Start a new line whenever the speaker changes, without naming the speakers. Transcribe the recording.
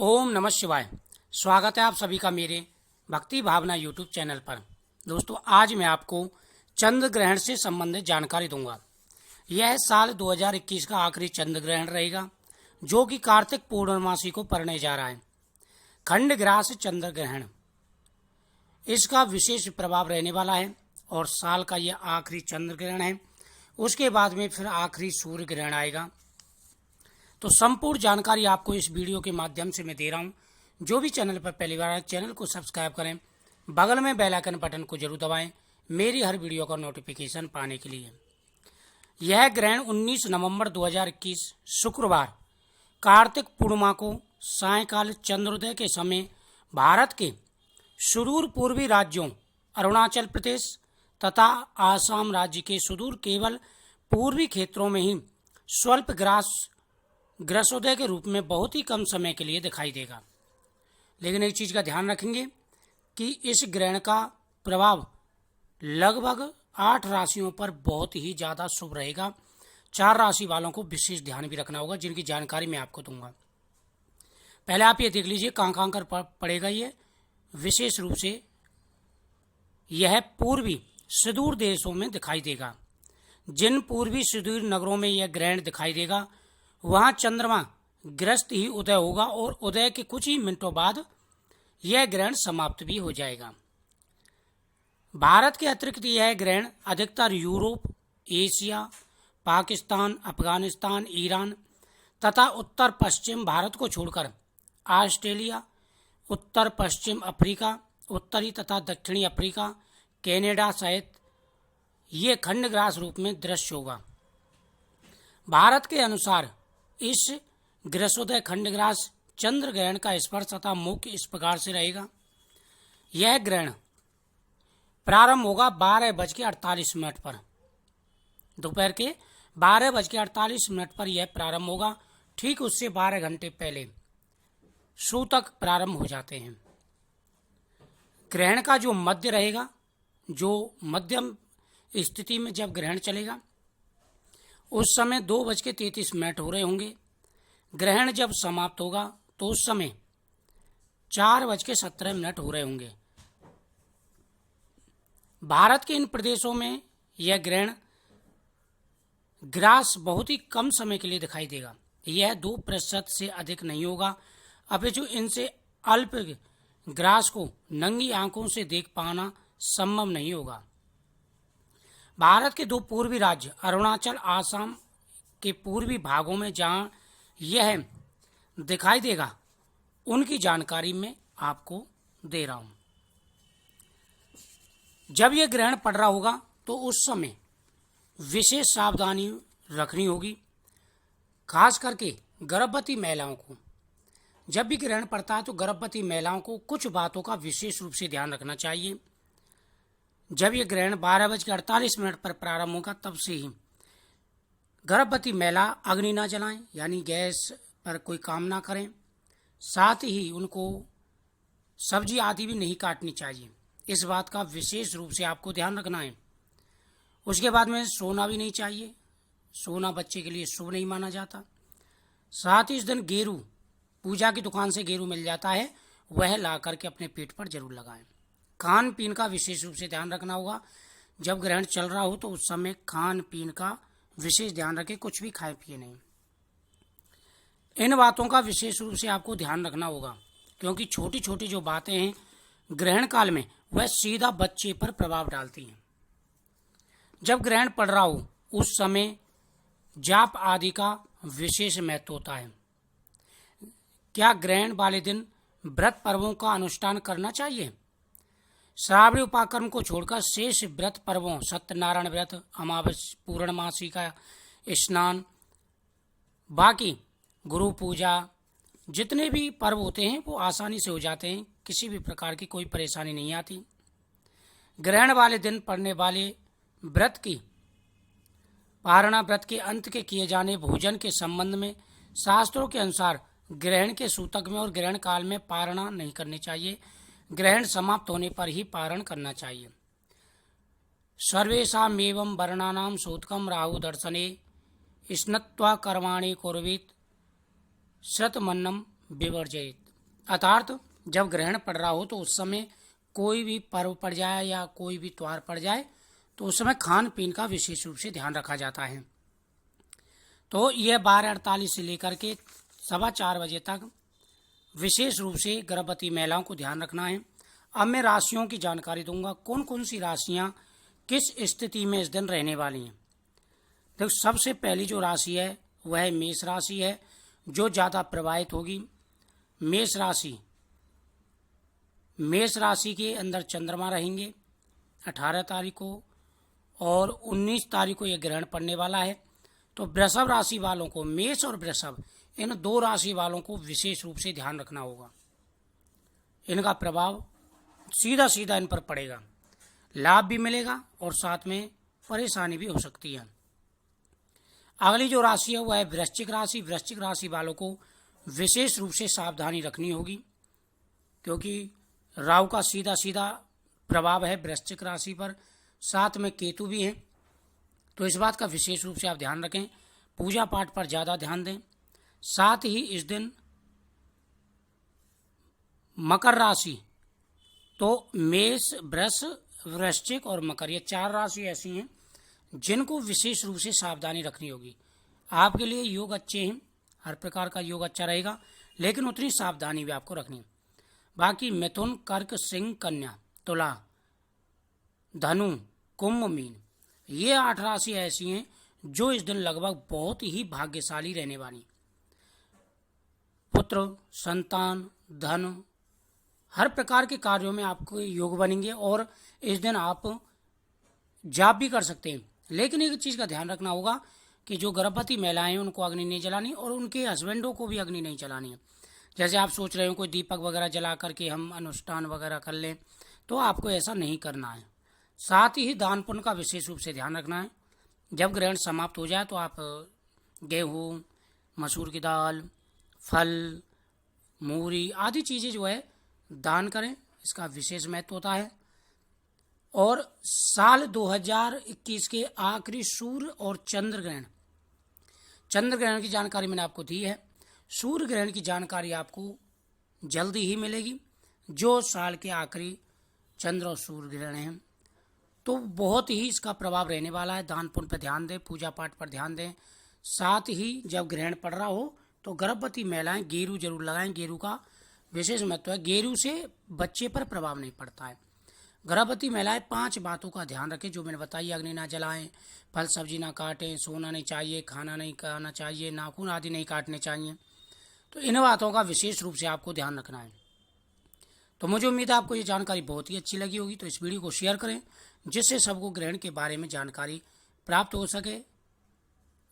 ओम नमः शिवाय। स्वागत है आप सभी का मेरे भक्ति भावना यूट्यूब चैनल पर। दोस्तों, आज मैं आपको चंद्र ग्रहण से संबंधित जानकारी दूंगा। यह साल 2021 का आखिरी चंद्र ग्रहण रहेगा, जो कि कार्तिक पूर्णमासी को पड़ने जा रहा है। खंडग्रास चंद्र ग्रहण, इसका विशेष प्रभाव रहने वाला है और साल का यह आखिरी चंद्र ग्रहण है। उसके बाद में फिर आखिरी सूर्य ग्रहण आएगा। तो संपूर्ण जानकारी आपको इस वीडियो के माध्यम से मैं दे रहा हूँ। जो भी चैनल पर पहली बार आए, चैनल को सब्सक्राइब करें, बगल में बेल आइकन बटन को जरूर दबाएं मेरी हर वीडियो का नोटिफिकेशन पाने के लिए। यह ग्रहण 19 नवंबर 2021 शुक्रवार कार्तिक पूर्णिमा को सायंकाल चंद्रोदय के समय भारत के सुदूर पूर्वी राज्यों अरुणाचल प्रदेश तथा आसाम राज्य के सुदूर केवल पूर्वी क्षेत्रों में ही स्वल्प ग्रसोदय के रूप में बहुत ही कम समय के लिए दिखाई देगा। लेकिन एक चीज का ध्यान रखेंगे कि इस ग्रहण का प्रभाव लगभग 8 राशियों पर बहुत ही ज्यादा शुभ रहेगा। 4 राशि वालों को विशेष ध्यान भी रखना होगा, जिनकी जानकारी मैं आपको दूंगा। पहले आप ये देख लीजिए कहां कर पड़ेगा। ये विशेष रूप से यह पूर्वी सुदूर देशों में दिखाई देगा। जिन पूर्वी सुदूर नगरों में यह ग्रहण दिखाई देगा, वहां चंद्रमा ग्रस्त ही उदय होगा और उदय के कुछ ही मिनटों बाद यह ग्रहण समाप्त भी हो जाएगा। भारत के अतिरिक्त यह ग्रहण अधिकतर Europe, Asia, Pakistan, Afghanistan, Iran तथा उत्तर पश्चिम भारत को छोड़कर ऑस्ट्रेलिया, उत्तर पश्चिम अफ्रीका, उत्तरी तथा दक्षिणी अफ्रीका, कनाडा सहित ये खंडग्रास रूप में दृश्य होगा। भारत के अनुसार इस ग्रसोदय खंडग्रास चंद्र ग्रहण का स्पर्श तथा मुख्य इस प्रकार से रहेगा। यह ग्रहण प्रारंभ होगा 12:48 पर। दोपहर के 12:48 पर यह प्रारंभ होगा। ठीक उससे 12 घंटे पहले सूतक प्रारंभ हो जाते हैं। ग्रहण का जो मध्य रहेगा, जो मध्यम स्थिति में जब ग्रहण चलेगा, उस समय 2:33 हो रहे होंगे। ग्रहण जब समाप्त होगा तो उस समय 4:17 हो रहे होंगे। भारत के इन प्रदेशों में यह ग्रहण ग्रास बहुत ही कम समय के लिए दिखाई देगा। यह 2% से अधिक नहीं होगा। अपितु इनसे अल्प ग्रास को नंगी आंखों से देख पाना संभव नहीं होगा। भारत के 2 पूर्वी राज्य अरुणाचल, आसाम के पूर्वी भागों में जहां यह दिखाई देगा, उनकी जानकारी मैं आपको दे रहा हूं। जब यह ग्रहण पड़ रहा होगा तो उस समय विशेष सावधानी रखनी होगी। खास करके गर्भवती महिलाओं को जब भी ग्रहण पड़ता है तो गर्भवती महिलाओं को कुछ बातों का विशेष रूप से ध्यान रखना चाहिए। जब यह ग्रहण 12:48 पर प्रारंभ होगा, तब से ही गर्भवती महिला अग्नि ना जलाएं, यानी गैस पर कोई काम ना करें। साथ ही उनको सब्जी आदि भी नहीं काटनी चाहिए। इस बात का विशेष रूप से आपको ध्यान रखना है। उसके बाद में सोना भी नहीं चाहिए। सोना बच्चे के लिए शुभ नहीं माना जाता। साथ ही इस दिन गेरू, पूजा की दुकान से गेरू मिल जाता है, वह ला करके अपने पेट पर जरूर लगाएं। खान पीन का विशेष रूप से ध्यान रखना होगा। जब ग्रहण चल रहा हो तो उस समय खान पीन का विशेष ध्यान रखें, कुछ भी खाए पिए नहीं। इन बातों का विशेष रूप से आपको ध्यान रखना होगा, क्योंकि छोटी छोटी जो बातें हैं ग्रहण काल में वह सीधा बच्चे पर प्रभाव डालती हैं। जब ग्रहण पड़ रहा हो उस समय जाप आदि का विशेष महत्व होता है। क्या ग्रहण वाले दिन व्रत पर्वों का अनुष्ठान करना चाहिए? श्रावणी उपाकर्म को छोड़कर शेष व्रत पर्वों, सत्यनारायण व्रत, अमावस्या, पूर्णमासी का स्नान, बाकी गुरु पूजा, जितने भी पर्व होते हैं वो आसानी से हो जाते हैं। किसी भी प्रकार की कोई परेशानी नहीं आती। ग्रहण वाले दिन पड़ने वाले व्रत की पारणा, व्रत के अंत के किए जाने भोजन के संबंध में शास्त्रों के अनुसार ग्रहण के सूतक में और ग्रहण काल में पारणा नहीं करनी चाहिए। ग्रहण समाप्त होने पर ही पारण करना चाहिए। सर्वेषाम एवं वर्णानाम सूतकम राहु दर्शने स्नत्वा कर्माणि कुर्वीत शतमन्नम विवर्जयेत। अर्थात जब ग्रहण पड़ रहा हो तो उस समय कोई भी पर्व पड़ जाए या कोई भी त्योहार पड़ जाए तो उस समय खान पीन का विशेष रूप से ध्यान रखा जाता है। तो यह 12:48 से लेकर के 4:15 बजे तक विशेष रूप से गर्भवती महिलाओं को ध्यान रखना है। अब मैं राशियों की जानकारी दूंगा, कौन कौन सी राशियां किस स्थिति में इस दिन रहने वाली हैं। देखो, सबसे पहली जो राशि है वह मेष राशि है, जो ज़्यादा प्रभावित होगी। मेष राशि के अंदर चंद्रमा रहेंगे 18 तारीख को, और 19 तारीख को यह ग्रहण पड़ने वाला है। तो वृषभ राशि वालों को, मेष और वृषभ, इन दो राशि वालों को विशेष रूप से ध्यान रखना होगा। इनका प्रभाव सीधा सीधा इन पर पड़ेगा, लाभ भी मिलेगा और साथ में परेशानी भी हो सकती है। अगली जो राशि है वह है वृश्चिक राशि। वृश्चिक राशि वालों को विशेष रूप से सावधानी रखनी होगी, क्योंकि राहु का सीधा सीधा प्रभाव है वृश्चिक राशि पर, साथ में केतु भी है। तो इस बात का विशेष रूप से आप ध्यान रखें, पूजा पाठ पर ज़्यादा ध्यान दें। साथ ही इस दिन मकर राशि, तो मेष, वृष, वृश्चिक और मकर, ये 4 राशि ऐसी हैं जिनको विशेष रूप से सावधानी रखनी होगी। आपके लिए योग अच्छे हैं, हर प्रकार का योग अच्छा रहेगा, लेकिन उतनी सावधानी भी आपको रखनी है। बाकी मिथुन, कर्क, सिंह, कन्या, तुला, धनु, कुंभ, मीन, ये 8 राशि ऐसी हैं जो इस दिन लगभग बहुत ही भाग्यशाली रहने वाली। पुत्र, संतान, धन, हर प्रकार के कार्यों में आपको योग बनेंगे और इस दिन आप जॉब भी कर सकते हैं। लेकिन एक चीज़ का ध्यान रखना होगा कि जो गर्भवती महिलाएं हैं उनको अग्नि नहीं जलानी और उनके हस्बैंडों को भी अग्नि नहीं जलानी है। जैसे आप सोच रहे हो कोई दीपक वगैरह जला करके हम अनुष्ठान वगैरह कर लें, तो आपको ऐसा नहीं करना है। साथ ही दान पुण्य का विशेष रूप से ध्यान रखना है। जब ग्रहण समाप्त हो जाए तो आप गेहूँ, मसूर की दाल, फल, मूरी आदि चीज़ें जो है दान करें, इसका विशेष महत्व होता है। और साल 2021 के आखिरी सूर्य और चंद्र ग्रहण की जानकारी मैंने आपको दी है। सूर्य ग्रहण की जानकारी आपको जल्दी ही मिलेगी, जो साल के आखिरी चंद्र और सूर्य ग्रहण हैं। तो बहुत ही इसका प्रभाव रहने वाला है। दान पुण्य पर ध्यान दें, पूजा पाठ पर ध्यान दें। साथ ही जब ग्रहण पड़ रहा हो तो गर्भवती महिलाएं गेरू जरूर लगाएं। गेरू का विशेष महत्व है, गेरू से बच्चे पर प्रभाव नहीं पड़ता है। गर्भवती महिलाएं 5 बातों का ध्यान रखें जो मैंने बताई। अग्नि ना जलाएं, फल सब्जी ना काटें, सोना नहीं चाहिए, खाना नहीं खाना चाहिए, नाखून आदि नहीं काटने चाहिए। तो इन बातों का विशेष रूप से आपको ध्यान रखना है। तो मुझे उम्मीद है आपको ये जानकारी बहुत ही अच्छी लगी होगी। तो इस वीडियो को शेयर करें जिससे सबको ग्रहण के बारे में जानकारी प्राप्त हो सके।